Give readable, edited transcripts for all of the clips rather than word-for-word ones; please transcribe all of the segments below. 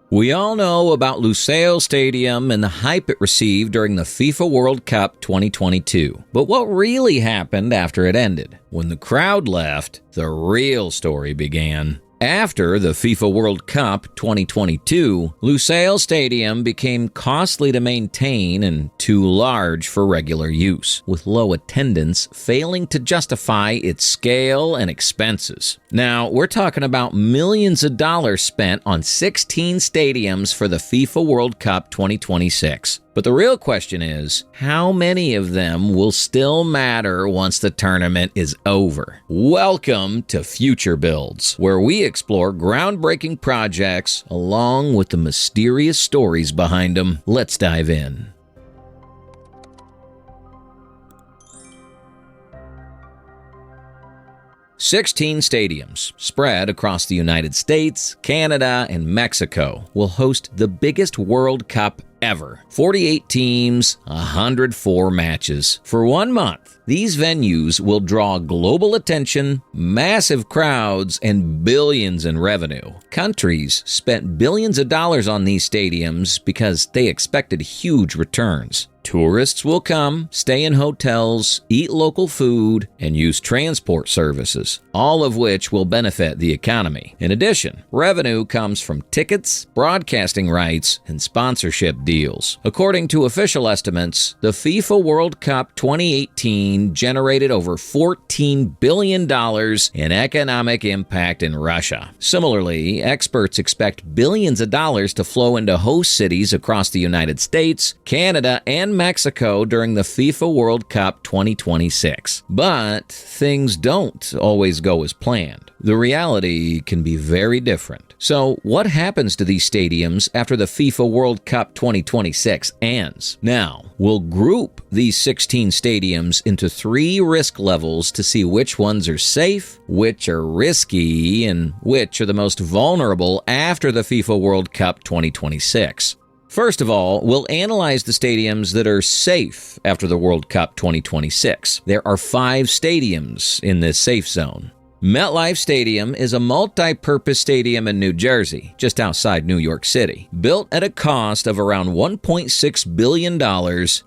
We all know about Lusail Stadium and the hype it received during the FIFA World Cup 2022. But what really happened after it ended? When the crowd left, the real story began. After the FIFA World Cup 2022, Lusail Stadium became costly to maintain and too large for regular use, with low attendance failing to justify its scale and expenses. Now, we're talking about millions of dollars spent on 16 stadiums for the FIFA World Cup 2026. But the real question is, how many of them will still matter once the tournament is over? Welcome to Future Builds, where we explore groundbreaking projects along with the mysterious stories behind them. Let's dive in. "16 stadiums, spread across the United States, Canada, and Mexico, will host the biggest World Cup ever. 48 teams, 104 matches. For 1 month, these venues will draw global attention, massive crowds, and billions in revenue. Countries spent billions of dollars on these stadiums because they expected huge returns. Tourists will come, stay in hotels, eat local food, and use transport services, all of which will benefit the economy. In addition, revenue comes from tickets, broadcasting rights, and sponsorship deals. According to official estimates, the FIFA World Cup 2018 generated over $14 billion in economic impact in Russia. Similarly, experts expect billions of dollars to flow into host cities across the United States, Canada, and Mexico during the FIFA World Cup 2026. But things don't always go as planned. The reality can be very different. So, what happens to these stadiums after the FIFA World Cup 2026 ends? Now, we'll group these 16 stadiums into 3 risk levels to see which ones are safe, which are risky, and which are the most vulnerable after the FIFA World Cup 2026. First of all, we'll analyze the stadiums that are safe after the World Cup 2026. There are 5 stadiums in this safe zone. MetLife Stadium is a multi-purpose stadium in New Jersey, just outside New York City. Built at a cost of around $1.6 billion,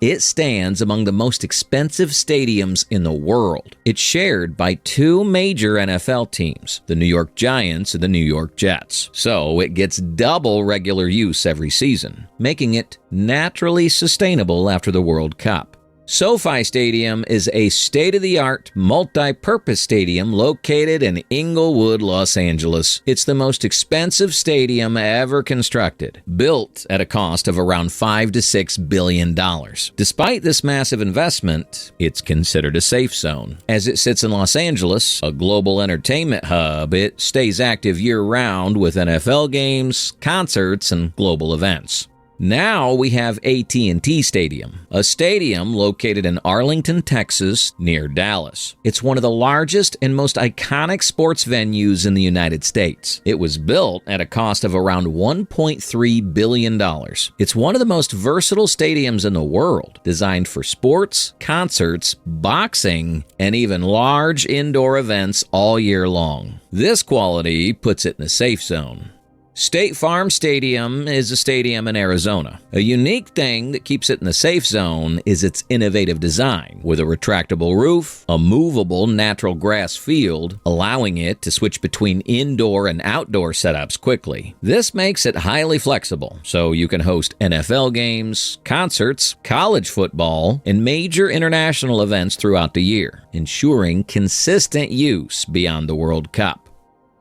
it stands among the most expensive stadiums in the world. It's shared by 2 major NFL teams, the New York Giants and the New York Jets. So it gets double regular use every season, making it naturally sustainable after the World Cup. SoFi Stadium is a state-of-the-art, multi-purpose stadium located in Inglewood, Los Angeles. It's the most expensive stadium ever constructed, built at a cost of around $5 to $6 billion. Despite this massive investment, it's considered a safe zone. As it sits in Los Angeles, a global entertainment hub, it stays active year-round with NFL games, concerts, and global events. Now we have AT&T Stadium, a stadium located in Arlington, Texas, near Dallas. It's one of the largest and most iconic sports venues in the United States. It was built at a cost of around $1.3 billion. It's one of the most versatile stadiums in the world, designed for sports, concerts, boxing, and even large indoor events all year long. This quality puts it in a safe zone. State Farm Stadium is a stadium in Arizona. A unique thing that keeps it in the safe zone is its innovative design, with a retractable roof, a movable natural grass field, allowing it to switch between indoor and outdoor setups quickly. This makes it highly flexible, so you can host NFL games, concerts, college football, and major international events throughout the year, ensuring consistent use beyond the World Cup.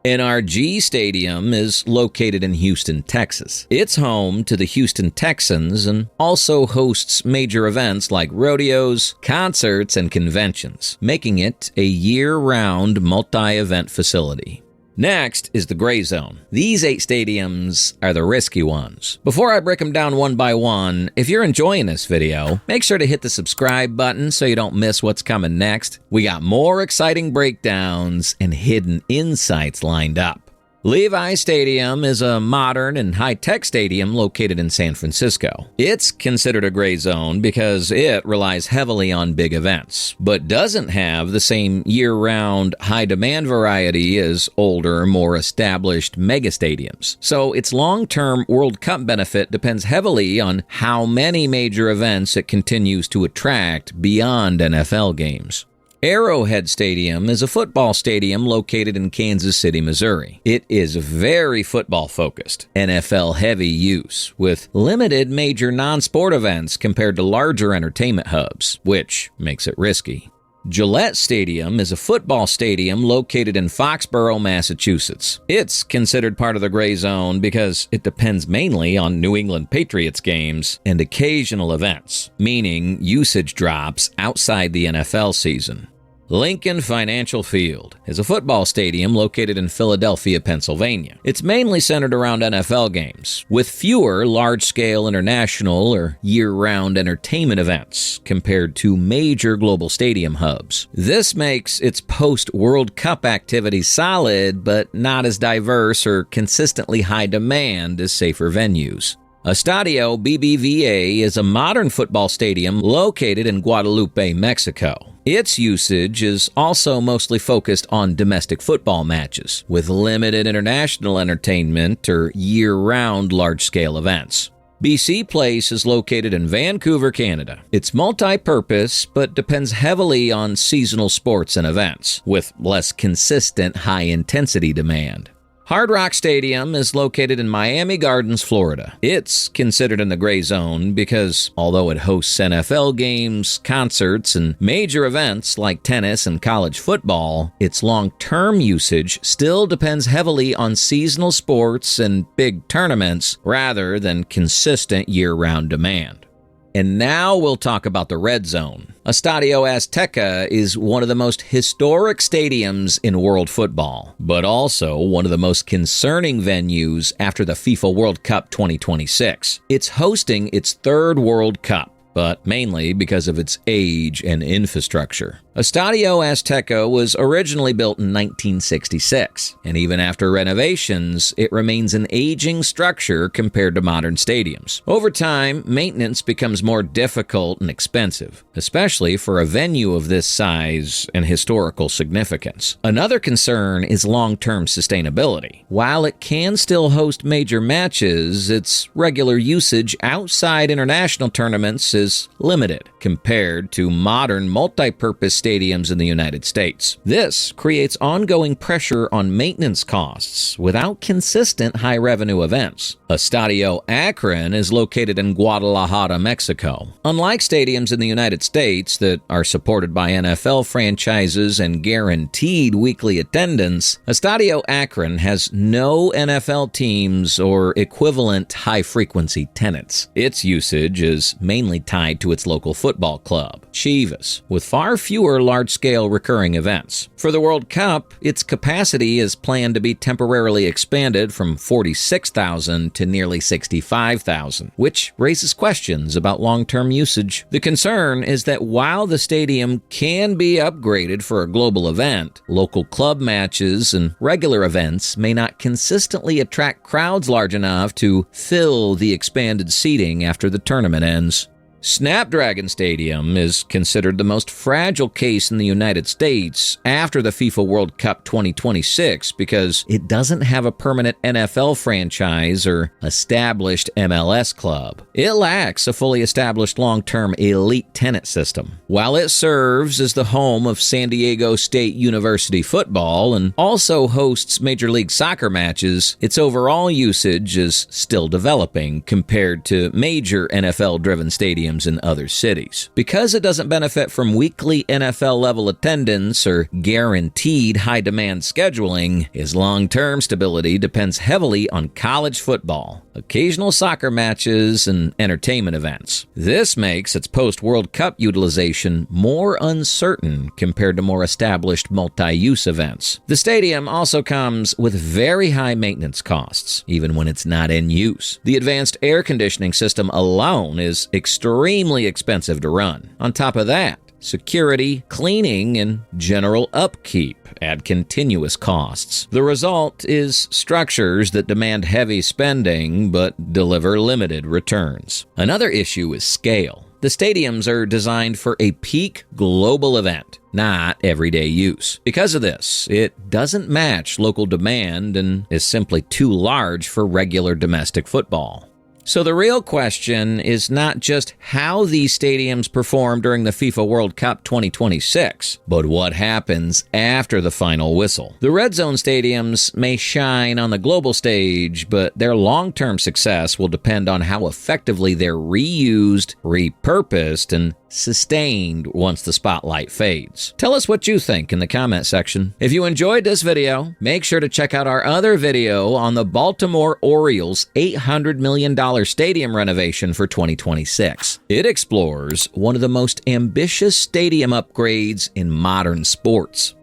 NRG Stadium is located in Houston, Texas. It's home to the Houston Texans and also hosts major events like rodeos, concerts, and conventions, making it a year-round multi-event facility. Next is the gray zone. These 8 stadiums are the risky ones. Before I break them down one by one, if you're enjoying this video, make sure to hit the subscribe button so you don't miss what's coming next. We got more exciting breakdowns and hidden insights lined up. Levi Stadium is a modern and high-tech stadium located in San Francisco. It's considered a gray zone because it relies heavily on big events, but doesn't have the same year-round high-demand variety as older, more established mega-stadiums. So its long-term World Cup benefit depends heavily on how many major events it continues to attract beyond NFL games. Arrowhead Stadium is a football stadium located in Kansas City, Missouri. It is very football-focused, NFL-heavy use, with limited major non-sport events compared to larger entertainment hubs, which makes it risky. Gillette Stadium is a football stadium located in Foxborough, Massachusetts. It's considered part of the gray zone because it depends mainly on New England Patriots games and occasional events, meaning usage drops outside the NFL season. Lincoln Financial Field is a football stadium located in Philadelphia, Pennsylvania. It's mainly centered around NFL games, with fewer large-scale international or year-round entertainment events compared to major global stadium hubs. This makes its post-World Cup activity solid, but not as diverse or consistently high demand as safer venues. Estadio BBVA is a modern football stadium located in Guadalupe, Mexico. Its usage is also mostly focused on domestic football matches, with limited international entertainment or year-round large-scale events. BC Place is located in Vancouver, Canada. It's multi-purpose, but depends heavily on seasonal sports and events, with less consistent high-intensity demand. Hard Rock Stadium is located in Miami Gardens, Florida. It's considered in the gray zone because, although it hosts NFL games, concerts, and major events like tennis and college football, its long-term usage still depends heavily on seasonal sports and big tournaments rather than consistent year-round demand. And now we'll talk about the red zone. Estadio Azteca is one of the most historic stadiums in world football, but also one of the most concerning venues after the FIFA World Cup 2026. It's hosting its third World Cup, but mainly because of its age and infrastructure. Estadio Azteca was originally built in 1966, and even after renovations, it remains an aging structure compared to modern stadiums. Over time, maintenance becomes more difficult and expensive, especially for a venue of this size and historical significance. Another concern is long-term sustainability. While it can still host major matches, its regular usage outside international tournaments is limited compared to modern multi-purpose stadiums in the United States. This creates ongoing pressure on maintenance costs without consistent high-revenue events. Estadio Akron is located in Guadalajara, Mexico. Unlike stadiums in the United States that are supported by NFL franchises and guaranteed weekly attendance, Estadio Akron has no NFL teams or equivalent high-frequency tenants. Its usage is mainly tied to its local football club, Chivas, with far fewer large-scale recurring events. For the World Cup, its capacity is planned to be temporarily expanded from 46,000 to nearly 65,000, which raises questions about long-term usage. The concern is that while the stadium can be upgraded for a global event, local club matches and regular events may not consistently attract crowds large enough to fill the expanded seating after the tournament ends. Snapdragon Stadium is considered the most fragile case in the United States after the FIFA World Cup 2026 because it doesn't have a permanent NFL franchise or established MLS club. It lacks a fully established long-term elite tenant system. While it serves as the home of San Diego State University football and also hosts Major League Soccer matches, its overall usage is still developing compared to major NFL-driven stadiums in other cities. Because it doesn't benefit from weekly NFL-level attendance or guaranteed high-demand scheduling, its long-term stability depends heavily on college football, occasional soccer matches, and entertainment events. This makes its post-World Cup utilization more uncertain compared to more established multi-use events. The stadium also comes with very high maintenance costs, even when it's not in use. The advanced air conditioning system alone is extremely expensive to run. On top of that, security, cleaning, and general upkeep at continuous costs. The result is structures that demand heavy spending but deliver limited returns. Another issue is scale. The stadiums are designed for a peak global event, not everyday use. Because of this, it doesn't match local demand and is simply too large for regular domestic football. So the real question is not just how these stadiums perform during the FIFA World Cup 2026, but what happens after the final whistle. The red zone stadiums may shine on the global stage, but their long-term success will depend on how effectively they're reused, repurposed, and sustained once the spotlight fades. Tell us what you think in the comment section. If you enjoyed this video, make sure to check out our other video on the Baltimore Orioles' $800 million stadium renovation for 2026. It explores one of the most ambitious stadium upgrades in modern sports.